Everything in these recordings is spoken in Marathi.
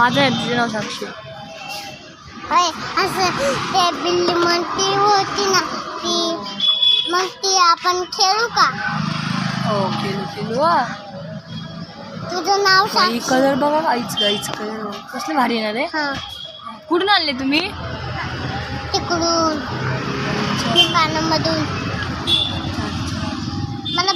माझं आहे, तुझं नाव साक्षी. असं ते बिल्ली म्हणती होती ना ती, मग ती आपण खेळू का? हो खेळू. तुझं नाव साक्षी. कलर बघा, गाईच कलर कसले भारी येणार आहे. हां, कुठून आणले तुम्ही? तिकडून दुकानामधून. मला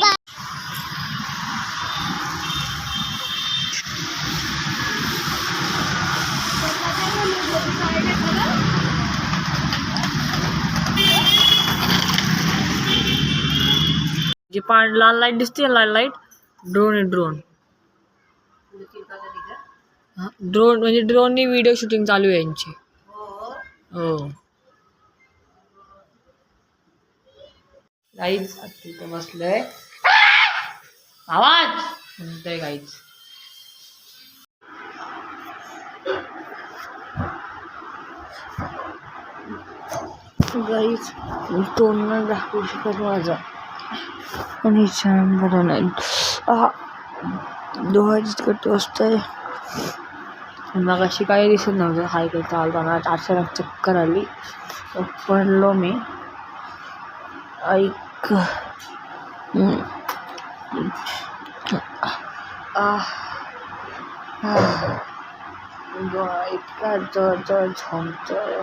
जी लाल लाईट दिसते, लाल लाईट ड्रोन आहे. ड्रोन म्हणजे ड्रोननी व्हिडिओ शूटिंग चालू आहे यांची. हो गाईज तिथे बसलंय, आवाज म्हणतोय गाईज. गाईज तोंड दाखवू शकत माझा, आणि छान बरं नाही. डोळ्याची कट असतंय. मग अशी काही दिसत नव्हतं. हाय काय चालताना अचानक चक्कर आली, पडलो मी. ऐक डोळा इतका जळ झोंबतोय.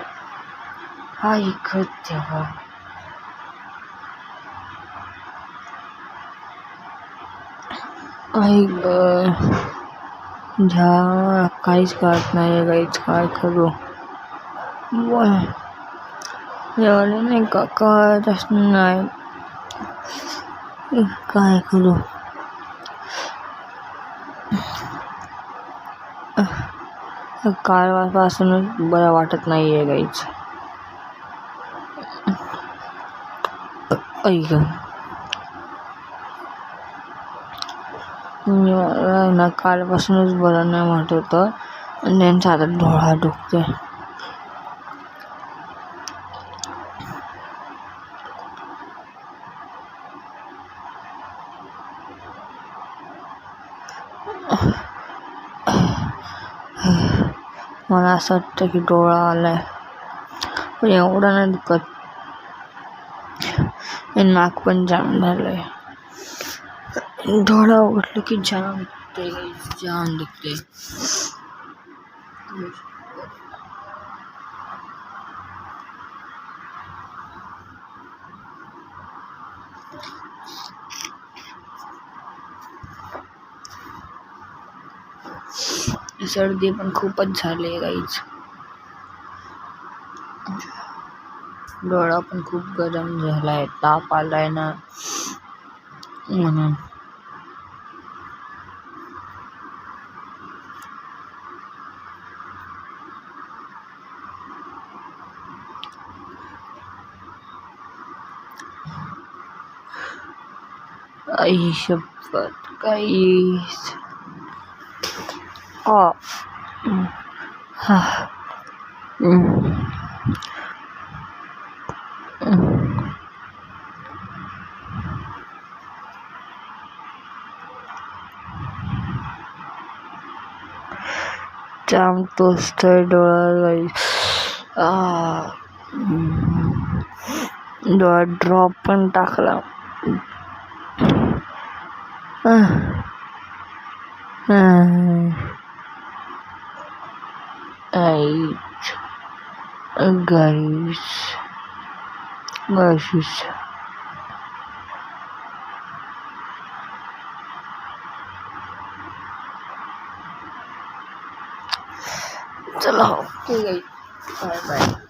ऐकत तेव्हा काहीच कळत नाही गाईच, काय करू एवढं नाही का कळतच नाही, काय करू. कालपासूनच बरं वाटत नाहीये गाईच. ऐक ना, कालपासूनच बरं नाही वाटत होतं, आणि त्यांचा आता डोळा दुखते. मला असं वाटतं की डोळा आलाय, पण एवढं नाही दुखत. नाक पण जाम झालंय. डोळा उघडलं की जाम दुखते. सर्दी पण खूपच झाली गाईच. डोळा पण खूप गरम झालाय, ताप आलाय ना म्हणून. आई शपथ गाईस. जाम तोचतोय डोळा गाईस. डोळा ड्रॉप पण टाकला. गाईस चला ओके गाईस, बाय बाय.